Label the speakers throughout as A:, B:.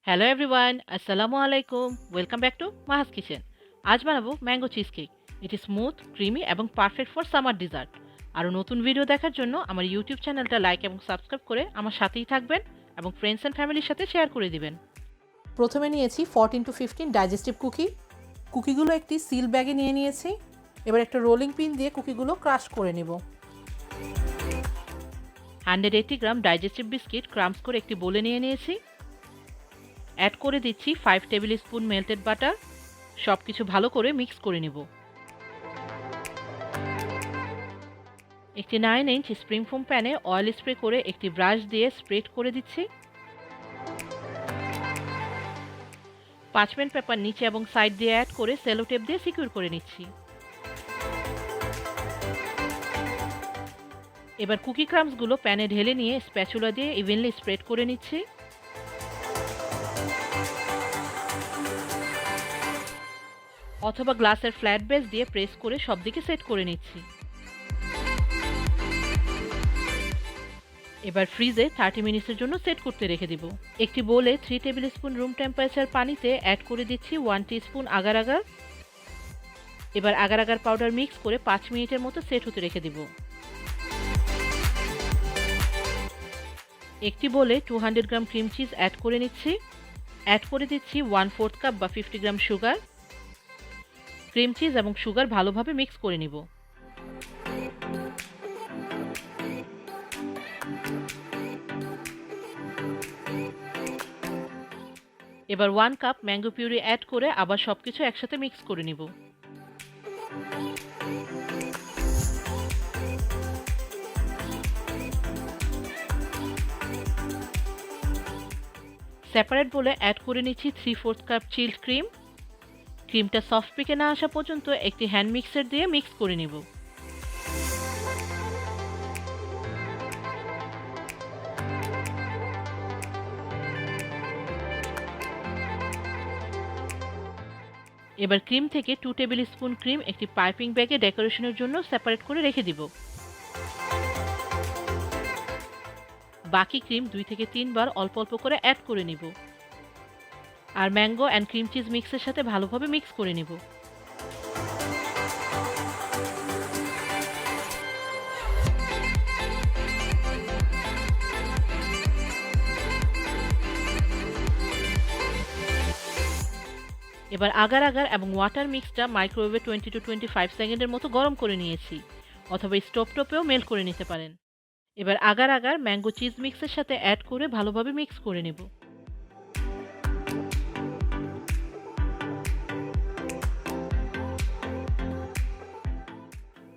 A: Hello everyone, আসসালামু আলাইকুম। Welcome back to Maha's kitchen. আজ বানাবো ম্যাঙ্গো চিজ কেক। এটি স্মুথ, ক্রিমি এবং পারফেক্ট ফর সামার ডিজার্ট। আরও নতুন ভিডিও দেখার জন্য আমার ইউটিউব চ্যানেলটা লাইক এবং সাবস্ক্রাইব করে আমার সাথেই থাকবেন এবং ফ্রেন্ডস অ্যান্ড ফ্যামিলির সাথে শেয়ার করে দিবেন।
B: প্রথমে নিয়েছি 14 to 15 ডাইজেস্টিভ কুকি। কুকিগুলো একটি সিল ব্যাগে নিয়ে নিয়েছি। এবার একটা রোলিং পিন দিয়ে কুকিগুলো ক্রাশ করে নেব।
A: 180 গ্রাম ডাইজেস্টিভ বিস্কিট ক্রাম্পস করে একটি বোলে নিয়ে নিয়েছি। অ্যাড করে দিচ্ছি 5 টেবিল স্পুন মেল্টেড বাটার। সব কিছু ভালো করে মিক্স করে নেব। একটি 9 ইঞ্চ স্প্রিং ফোম প্যানে অয়েল স্প্রে করে একটি ব্রাশ দিয়ে স্প্রেড করে দিচ্ছি। পার্চমেন্ট পেপার নিচে এবং সাইড দিয়ে অ্যাড করে সেলো টেপ দিয়ে সিকিউর করে নিচ্ছি। এবার কুকি ক্রাম্পসগুলো প্যানে ঢেলে নিয়ে স্প্যাচুলা দিয়ে ইভেনলি স্প্রেড করে নিচ্ছি। অথবা গ্লাসের ফ্ল্যাট বেস দিয়ে প্রেস করে সব দিকে সেট করে নিচ্ছি। এবার ফ্রিজে 30 মিনিটসের জন্য সেট করতে রেখে দিব। একটি বোলে 3 টেবিল স্পুন রুম টেম্পারেচার পানিতে অ্যাড করে দিচ্ছি 1 টিস্পুন আগার আগার। এবার আগার আগার পাউডার মিক্স করে 5 মিনিটের মতো সেট হতে রেখে দিব। একটি বোলে 200 গ্রাম ক্রিম চিজ অ্যাড করে নিচ্ছি। অ্যাড করে দিচ্ছি 1/4 কাপ বা 50 গ্রাম সুগার। ক্রিম চিজ এবং সুগার ভালোভাবে মিক্স করে নিব। এবার 1 কাপ ম্যাঙ্গো পিউরি অ্যাড করে আবার সবকিছু একসাথে মিক্স করে নিব। সেপারেট বলে অ্যাড করে নিচ্ছি 3/4 কাপ চিল্ড ক্রিম। ক্রিমটা সফট পিকে না আসা পর্যন্ত একটি হ্যান্ড মিক্সার দিয়ে মিক্স করে নিব। এবার ক্রিম থেকে 2 টেবিল স্পুন ক্রিম একটি পাইপিং ব্যাগে ডেকোরেশনের জন্য সেপারেট করে রেখে দিব। বাকি ক্রিম 2 থেকে 3 বার অল্প অল্প করে অ্যাড করে নিব। আর ম্যাঙ্গো অ্যান্ড ক্রিম চিজ মিক্সের সাথে ভালোভাবে মিক্স করে নিব। এবার আগার আগার এবং ওয়াটার মিক্সটা মাইক্রোওয়েভে 20 to 25 সেকেন্ডের মতো গরম করে নিয়েছি, অথবা স্টোভ টোপেও মেল্ট করে নিতে পারেন। এবার আগার আগার ম্যাঙ্গো চিজ মিক্সের সাথে অ্যাড করে ভালোভাবে মিক্স করে নেব।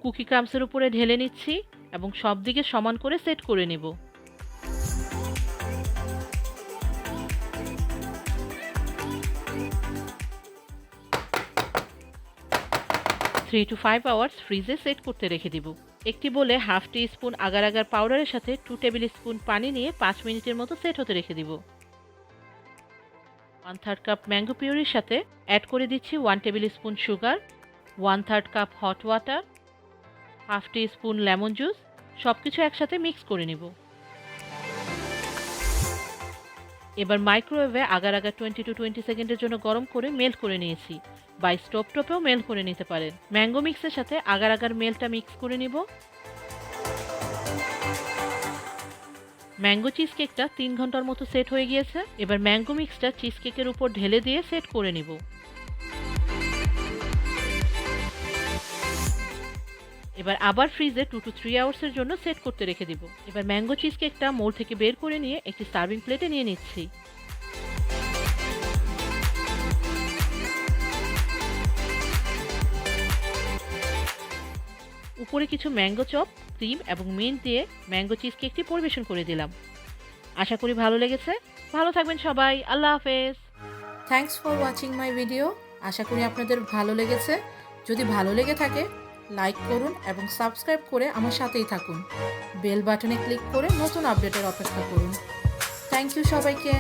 A: কুকি ক্রাম্পসের উপরে ঢেলে নিচ্ছি এবং সব দিকে সমান করে সেট করে নেব। 3 to 5 আওয়ার্স ফ্রিজে সেট করতে রেখে দিব। একটি বলে হাফ টি স্পুন আগার আগার পাউডারের সাথে 2 টেবিল স্পুন পানি নিয়ে 5 মিনিটের মতো সেট হতে রেখে দিব। 1/3 কাপ ম্যাঙ্গো পিউরির সাথে অ্যাড করে দিচ্ছি 1 tablespoon sugar, 1/3 cup hot water, half teaspoon lemon juice. সব কিছু একসাথে মিক্স করে নিব। এবার মাইক্রোওয়েভে আগার আগার 20 to 20 সেকেন্ডের জন্য গরম করে মেল্ট করে নিয়েছি, বা স্টোভ টোপেও মেল্ট করে নিতে পারেন। ম্যাঙ্গো মিক্সের সাথে আগার আগার মেল্টটা মিক্স করে নিব। ম্যাঙ্গো চিজ কেকটা 3 ঘন্টার মতো সেট হয়ে গিয়েছে। এবার ম্যাঙ্গো মিক্সটা চিজ কেকের উপর ঢেলে দিয়ে সেট করে নিব। এবার আবার ফ্রিজে 2 to 3 আওয়ার্সের জন্য সেট করতে রেখে দিব। এবার ম্যাঙ্গো চিজ কেকটা মোল্ড থেকে বের করে নিয়ে একটি সার্ভিং প্লেটে নিয়ে নিচ্ছি। উপরে কিছু ম্যাঙ্গো চপ, ক্রিম এবং মিন্ট দিয়ে ম্যাঙ্গো চিজ কেকটি পরিবেশন করে দিলাম। আশা করি ভালো লেগেছে। ভালো থাকবেন সবাই। আল্লাহ হাফেজ।
B: Thanks for watching my video. আশা করি আপনাদের ভালো লেগেছে। যদি ভালো লেগে থাকে লাইক করুন এবং সাবস্ক্রাইব করে আমার সাথেই থাকুন। বেল বাটনে ক্লিক করে নতুন আপডেটের অপেক্ষা করুন। থ্যাংক ইউ সবাইকে।